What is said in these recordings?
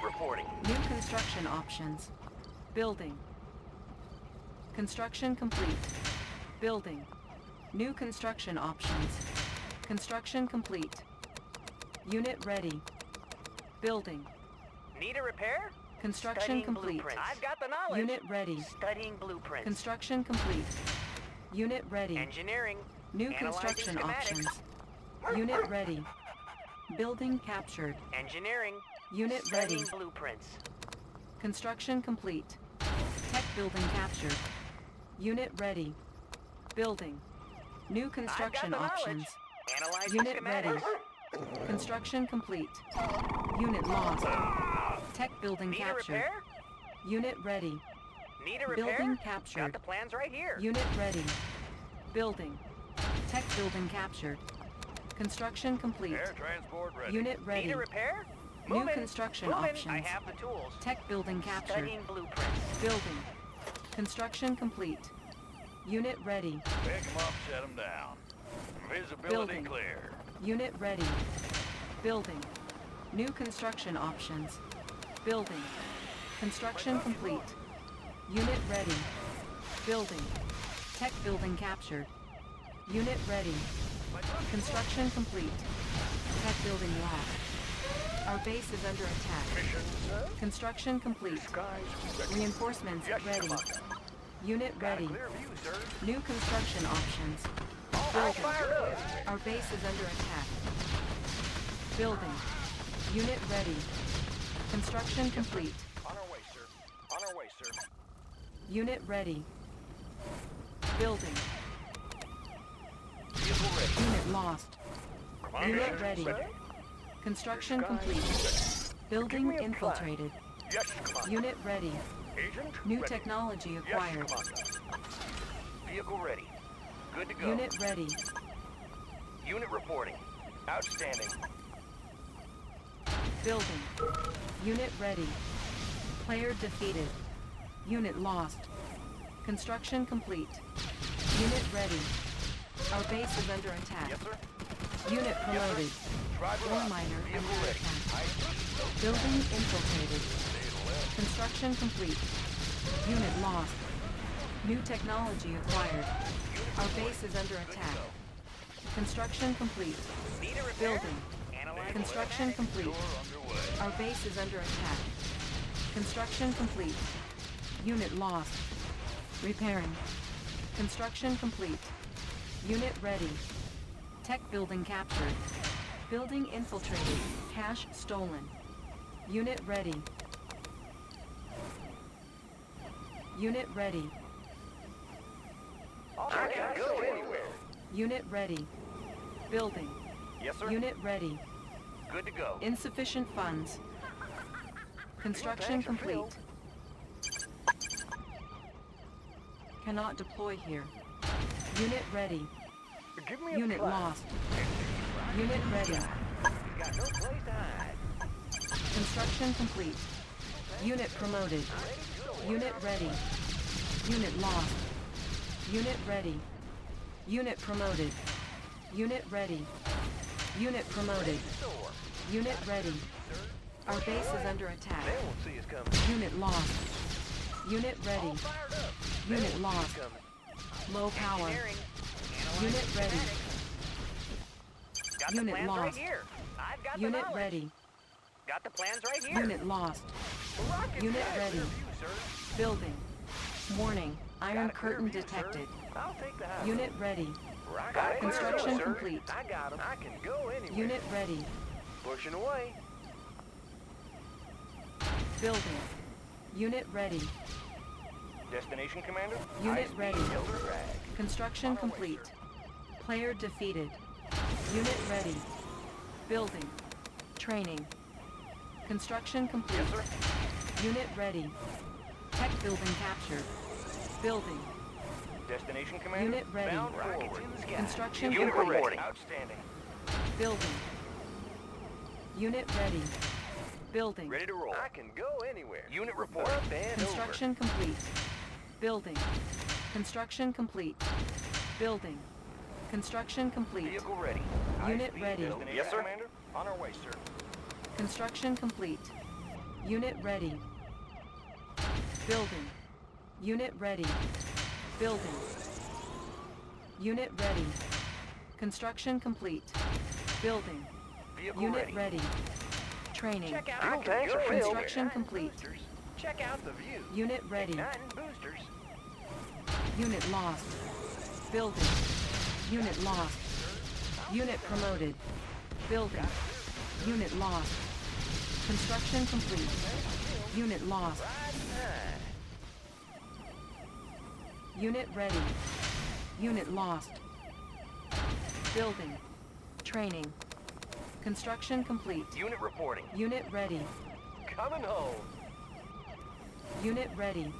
Reporting. New construction options. Building. Construction complete. Building. New construction options. Construction complete. Unit ready. Building. Need a repair? Construction Studying complete. blueprints. I've got the knowledge. Unit ready. Studying blueprints. Construction complete. Unit ready. Engineering. New Analyzing construction schematics. options. Unit ready. Building captured. Engineering. Unit ready. Studying blueprints. Construction complete. Tech building captured. Unit ready. Building. New construction I've got the options. knowledge. Analyzing Unit schematics. ready. Construction complete. Unit lost. Tech building Need a captured. repair? Unit ready. Need a repair? Building Got captured. the plans right here. Unit ready. Building. Tech building captured. Construction complete. Air transport ready. Unit ready. Need a repair? New Moving. construction Moving. options. I have the tools. Tech building captured. Studying blueprints. Building. Construction complete. Unit ready. Pick 'em up, set 'em down. Visibility Building. clear. Unit ready. Building. New construction options. Building. Construction complete. Unit ready. Building. Tech building captured. Unit ready. Construction complete. Tech building lost. Our base is under attack. Mission, sir. Construction complete. Skies. Reinforcements Yes, ready. Commander. Unit Got a ready. clear view, sir. New construction options. All Building. fired up. Our base is under attack. Building. Unit ready. Construction complete. On our way, sir. On our way, sir. Unit ready. Building. Vehicle ready. Unit lost. Unit ready. sir. Construction complete. Building me a plan. infiltrated. Yes, Commander. Unit ready. Agent New ready. technology Yes, acquired. Commander. Vehicle ready. Good to go. Unit ready. Unit reporting. Outstanding. Building. Unit ready. Player defeated. Unit lost. Construction complete. Unit ready. Our base is under attack. Yes, sir. Unit promoted. Driver Ore up. miner Vehicle under ready. attack. Building infiltrated. Construction complete. Unit lost. New technology acquired. Our base is under attack. Construction complete. Need a repair? Building. Analyzing Construction schematics. complete. Door underway. Our base is under attack. Construction complete. Unit lost. Repairing. Construction complete. Unit ready. Tech building captured. Building infiltrated. Cache stolen. Unit ready. Unit ready. I can go anywhere. Unit ready. Building. Yes, sir. Unit ready. Good to go. Insufficient funds. Construction tanks are complete. filled. Cannot deploy here. Unit ready. Give me a Unit plan. lost. Unit ready. Got no place to hide. Construction complete. Unit promoted. Unit ready. Unit lost. Unit ready. Unit promoted. Unit ready. Unit promoted. Unit ready. Our base is under attack. They won't see us coming. Unit lost. Unit ready. Fired up. Unit lost. Coming. Low power. Engineering. Unit Analyzing ready. schematics. Got Unit the plans right lost. here. I've got Unit the knowledge. ready. Got the plans right here. Unit lost. Rocket Unit gas. ready. Clear view, sir. Building. Warning. Iron Got a clear curtain view, sir. detected. I'll take the house. Unit ready. Got it. Construction Sir. complete. I got 'em. I can go anywhere. Unit ready. Pushing away. Building. Unit ready. Destination, Commander? Unit High-speed ready. Elder Drag. Construction On our way, complete. sir. Player defeated. Unit ready. Building. Training. Construction complete. Yes, sir. Unit ready. Tech building captured. Building. Destination, Commander? Unit ready. Bound Rockets forward. in the sky. Construction Unit complete. reporting. Outstanding. Building. Unit ready. Building. Ready to roll. I can go anywhere. Unit reporting. Up and Construction complete. Building. Construction complete. Building. Construction complete. Vehicle ready. Unit High-speed ready. Destination, Yes, sir. Commander? On our way, sir. Construction complete. Unit ready. Building. Unit ready. Building. Unit ready. Construction complete. Building. Vehicle Unit ready. Training. Check out Fuel the tanks are good filled. Construction igniting complete. boosters. Check out the view. Unit ready. Igniting boosters. Unit lost. Building. Unit lost. Unit promoted. Building. Unit lost. Construction complete. Unit lost. Unit ready. Unit lost. Building. Training. Construction complete. Unit reporting. Unit ready. Coming home. Unit ready.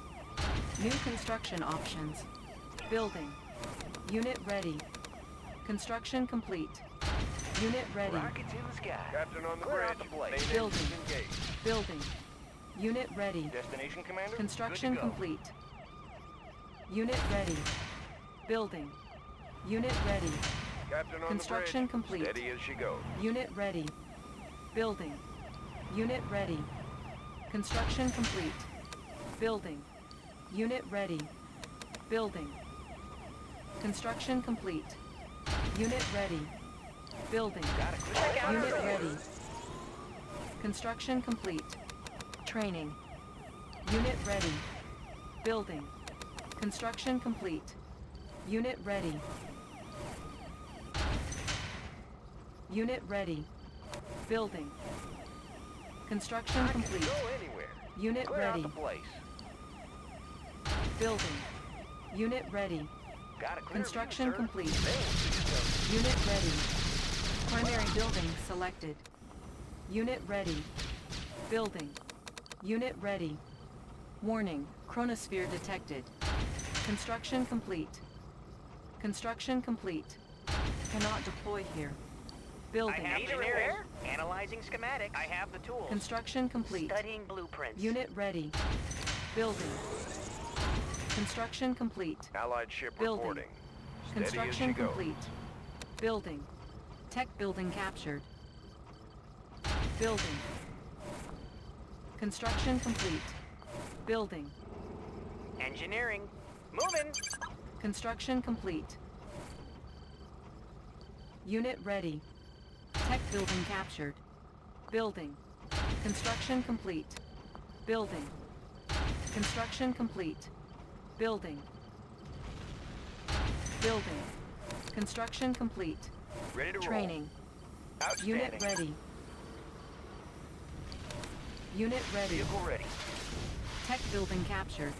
New construction options. Building. Unit ready. Construction complete. Unit ready. Rockets in the sky. Captain on the Clear out bridge. the place. Main Building. engines engaged. Building. Unit ready. Destination, Commander? Construction Good to go. complete. Unit ready. Building. Unit ready. Captain on Construction the bridge. complete. Steady as she goes. Unit ready. Building. Unit ready. Construction complete. Building. Unit ready. Building. Construction complete. Unit ready. Building. Got a clear Unit ready. Construction complete. Training. Unit ready. Building. Construction complete. Unit ready. Unit ready. Building. Construction complete. Go anywhere. Unit Clear ready. out the place. Building. Unit ready. Got a clear Construction view, sir. complete. They will see you. Unit ready. Primary building selected. Unit ready. Building. Unit ready. Warning, chronosphere detected. Construction complete. Construction complete. Cannot deploy here. Building. I have engineering. Analyzing schematics. I have the tools. Construction complete. Studying blueprints. Unit ready. Building. Construction complete. Allied ship Building. reporting. Steady as she Construction goes. complete. Building. Tech building captured. Building. Construction complete. Building. Engineering. Moving. Construction complete. Unit ready. Tech building captured. Building. Construction complete. Building. Construction complete. Building. Building. Construction complete. Ready to Training. roll. Outstanding. Unit ready. Unit ready. Vehicle ready. Tech building captured.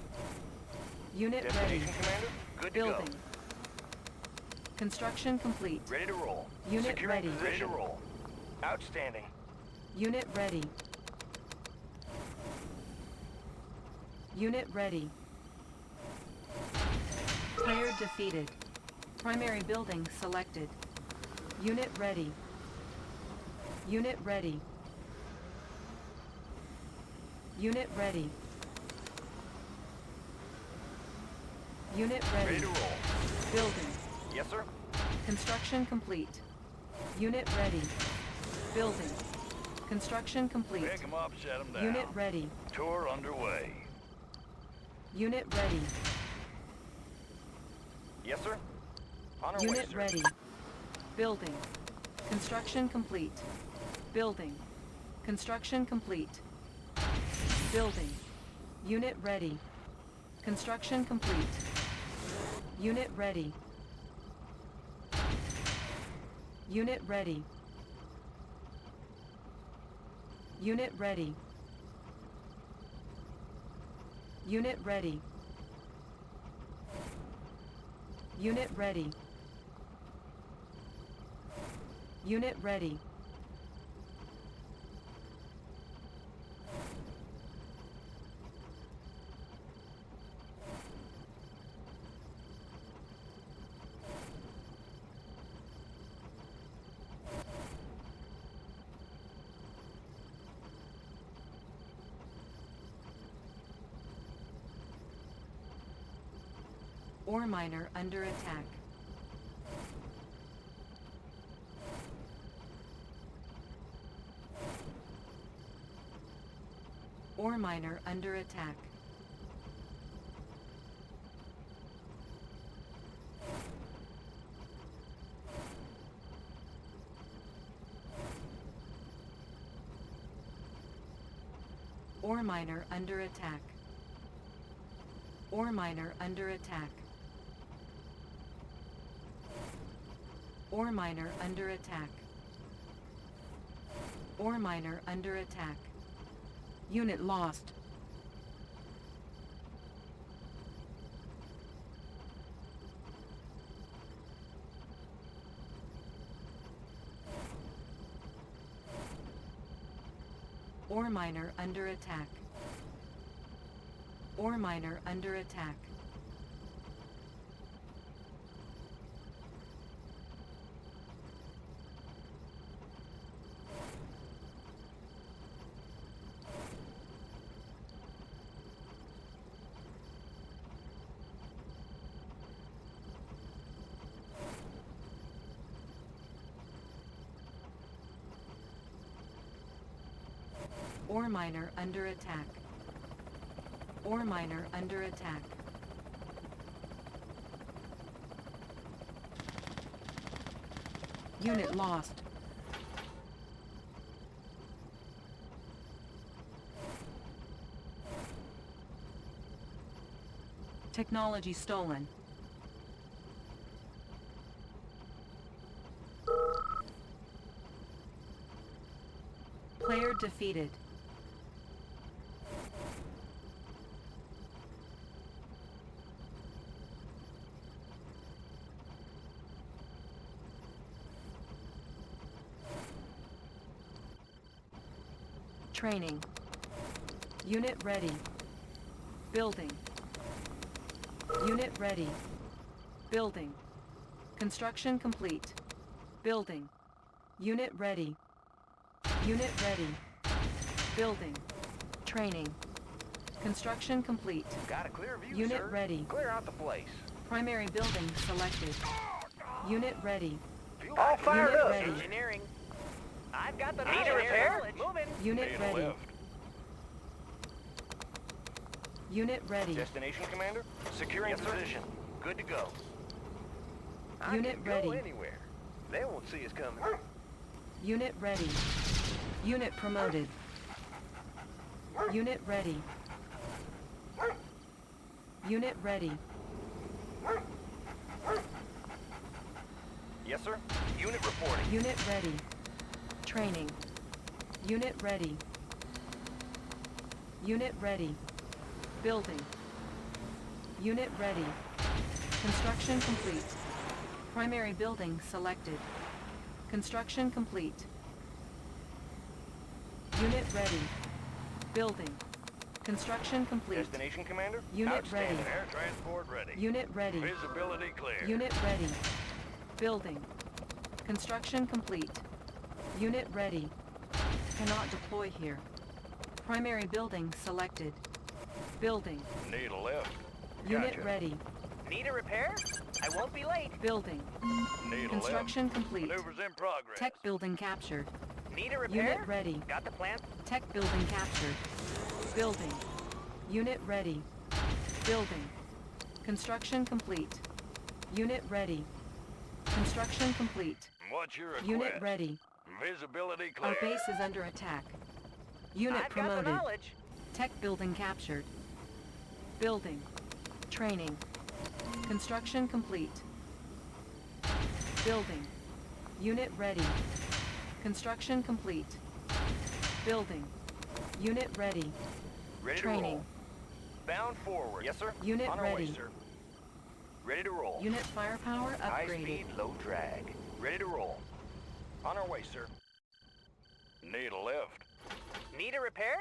Unit ready. Destination, Commander? Good to Building. go. Construction complete. Ready to roll. Unit Securing ready. position. Ready to roll. Outstanding. Unit ready. Unit ready. Player defeated. Primary building selected. Unit ready. Unit ready. Unit ready. Unit Ready ready. to roll. Building. Yes, sir. Construction complete. Unit ready. Building. Construction complete. Pick 'em up, set 'em down. Unit ready. Tour underway. Unit ready. Yes, sir. On our way, Unit sir. ready. Building. Construction complete. Building. Construction complete. Building. Unit ready. Construction complete. Unit ready. Unit ready. Unit ready. Unit ready. Unit ready. Unit ready. Ore miner under attack. Ore miner under attack. Ore miner under attack. Ore miner under attack. Ore miner under attack. Ore miner under attack. Unit lost. Ore miner under attack. Ore miner under attack. Ore miner under attack. Ore miner under attack. Unit lost. Technology stolen. Player defeated. Training. Unit ready. Building. Unit ready. Building. Construction complete. Building. Unit ready. Unit ready. Building. Training. Construction complete. Got a clear view, Unit sir. ready. Clear out the place. Primary building selected. Unit ready. All fired Unit up. ready. Engineering. I've got the need a repair. Moving. Unit Need a ready. lift. Unit ready. Destination, Commander? Securing position. Good to go. I Unit can ready. go anywhere. They won't see us coming. Unit ready. Unit promoted. Unit ready. Unit ready. Yes, sir. Unit reporting. Unit ready. Training. Unit ready. Unit ready. Building. Unit ready. Construction complete. Primary building selected. Construction complete. Unit ready. Building. Construction complete. Destination, Commander? Unit ready. Outstanding. Air transport ready. Unit ready. Visibility clear. Unit ready. Building. Construction complete. Unit ready. Cannot deploy here. Primary building selected. Building. Need a lift. Unit Gotcha. ready. Need a repair? I won't be late. Building. Need Construction a lift. complete. Maneuvers in progress. Tech building captured. Need a repair? Unit ready. Got the plan? Tech building captured. Building. Unit ready. Building. Construction complete. Unit ready. Construction complete. What's your request? Unit ready. Visibility clear. Our base is under attack. Unit I've promoted. got the knowledge. Tech building captured. Building. Training. Construction complete. Building. Unit ready. Construction complete. Building. Unit ready. Ready to Training. roll. Bound forward. Yes, sir. Unit On our way, ready. sir. Ready to roll. Unit firepower High upgraded. speed, low drag. Ready to roll. On our way, sir. Need a lift. Need a repair?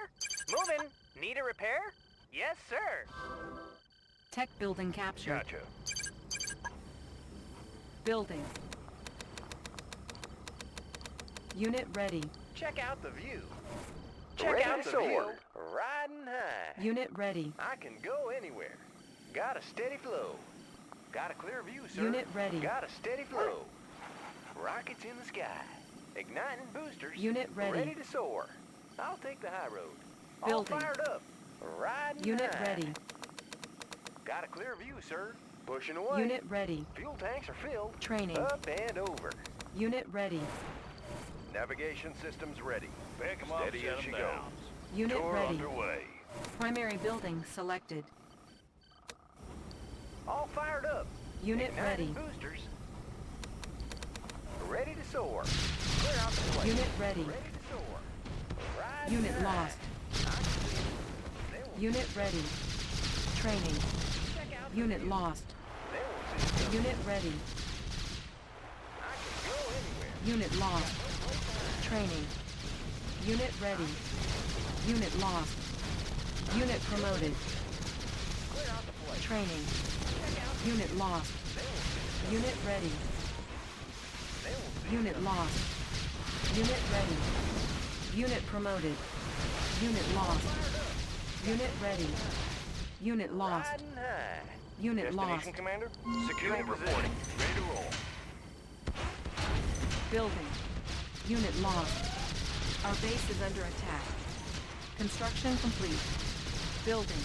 Moving. Need a repair? Yes, sir. Tech building captured. Gotcha. Building. Unit ready. Check out the view. Check out the view. Riding high. Unit ready. I can go anywhere. Got a steady flow. Got a clear view, sir. Unit ready. Got a steady flow. Rockets in the sky. Igniting boosters. Unit ready. Ready to soar. I'll take the high road. All Building. fired up. Riding Unit high. ready. Got a clear view, sir. Pushing away. Unit ready. Fuel tanks are filled. Training. Up and over. Unit ready. Navigation systems ready. Pick 'em up, Steady set as 'em she down. goes. Unit Tour ready. underway. Primary building selected. All fired up. Unit Igniting ready. boosters. Ready to soar. Clear out the place. Unit ready. Ready to soar. Riding Unit high. lost. They won't Unit ready. Training. check out the Unit view. lost. They won't see us coming. Unit ready. I can go anywhere. Unit lost. Training. Unit ready. Unit lost. Unit promoted. Clear out the place. Training. Unit lost. They won't see us. Unit ready. They won't see us. Unit lost. Unit ready. Unit promoted. Unit lost. Unit ready. Unit lost. Riding high. Unit lost. Destination, Commander. Securing Unit position. reporting. Ready to roll. Building. Unit lost. Our base is under attack. Construction complete. Building.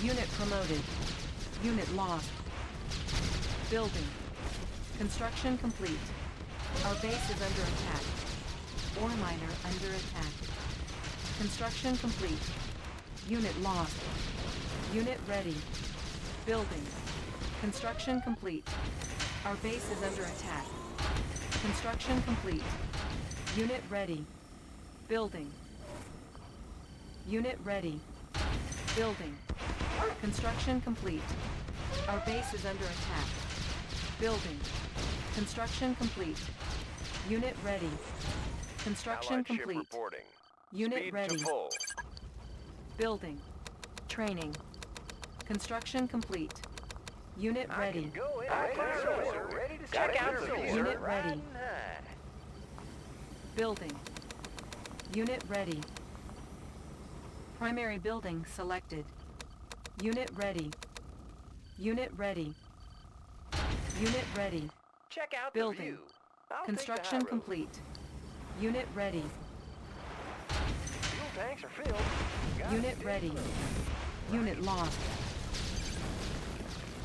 Unit promoted. Unit lost. Building. Construction complete. Our base is under attack. Ore miner under attack. Construction complete. Unit lost. Unit ready. Building. Construction complete. Our base is under attack. Construction complete. Unit ready. Building. Unit ready. Building. Construction complete. Our base is under attack. Building. Construction complete. Unit ready. Construction Allied ship complete. reporting. Unit Speed ready. to full. Building. Training. Construction complete. Unit I ready. can go anywhere. Ready to Got a check out clear the view, view. Unit ready. Riding high. Building. Unit ready. Primary building selected. Unit ready. Unit ready. Unit ready. Check out Building. the view. I'll Construction take the high road. complete. Unit ready. Fuel tanks are filled. Got Unit steady ready. flow. Unit lost.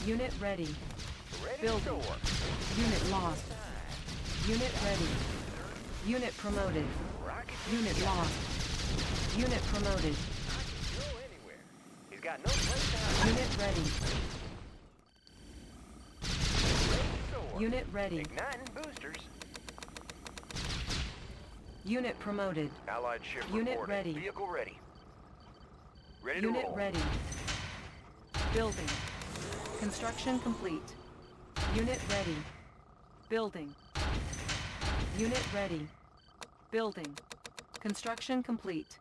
Unit ready. Ready Building. to soar. Unit lost. Unit ready. Unit promoted. Rocket Unit lost. Unit promoted. go anywhere. He's got no place to hide. Unit ready. Ready to soar. Unit ready. Igniting boosters. Unit promoted. Allied ship Unit reporting. ready. Vehicle ready. Ready to Unit roll. ready. Building. Construction complete. Unit ready. Building. Unit ready. Building. Construction complete.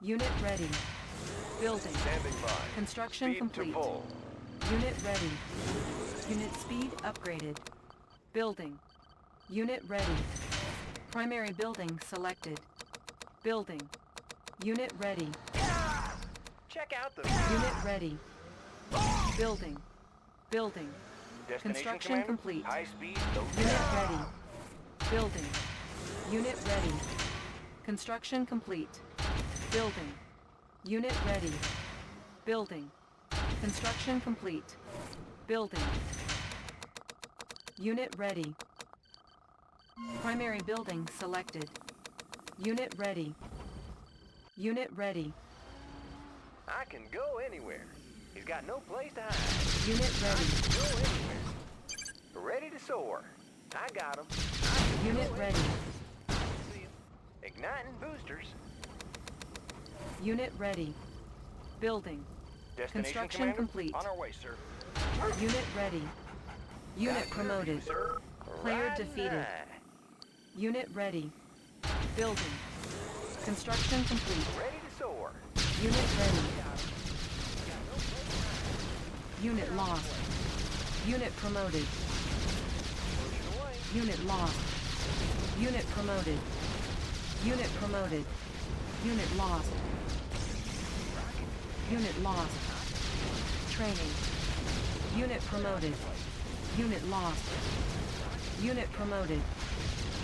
Unit ready. Building. Standing by. Construction Speed complete. to full. Unit ready. Unit speed upgraded. Building. Unit ready. Primary building selected. Building. Unit ready. Check out the Unit ready. Building. Building. destination, construction Commander. complete. High speed, no Unit ready. Building. Unit ready. Construction complete. Building. Unit ready. Building. Construction complete. Building. Unit ready. Primary building selected. Unit ready. Unit ready. I can go anywhere. He's got no place to hide. Unit ready. Go anywhere. Ready to soar. I got him. Unit ready. Igniting boosters. Unit ready. Building. Destination, Construction Commander. complete. On our way, sir. Unit ready. Unit promoted. Sir. Player Riding defeated. high. Unit ready. Building. Construction complete. Ready to soar. Unit ready. Unit lost. Unit promoted. Pushing away. Unit lost. Unit promoted. Unit promoted. Unit lost. Unit lost. Training. Unit promoted. Unit lost. Unit promoted.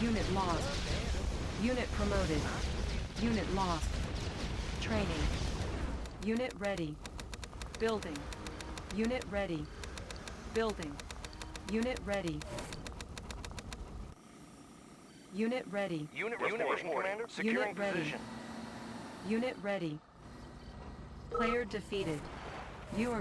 Unit lost. Unit promoted. Unit lost. Training. Unit ready. Building. Unit ready. Building. Unit ready. Unit ready. Unit reporting, Commander. Securing Unit ready. position. Unit ready. Player defeated. You are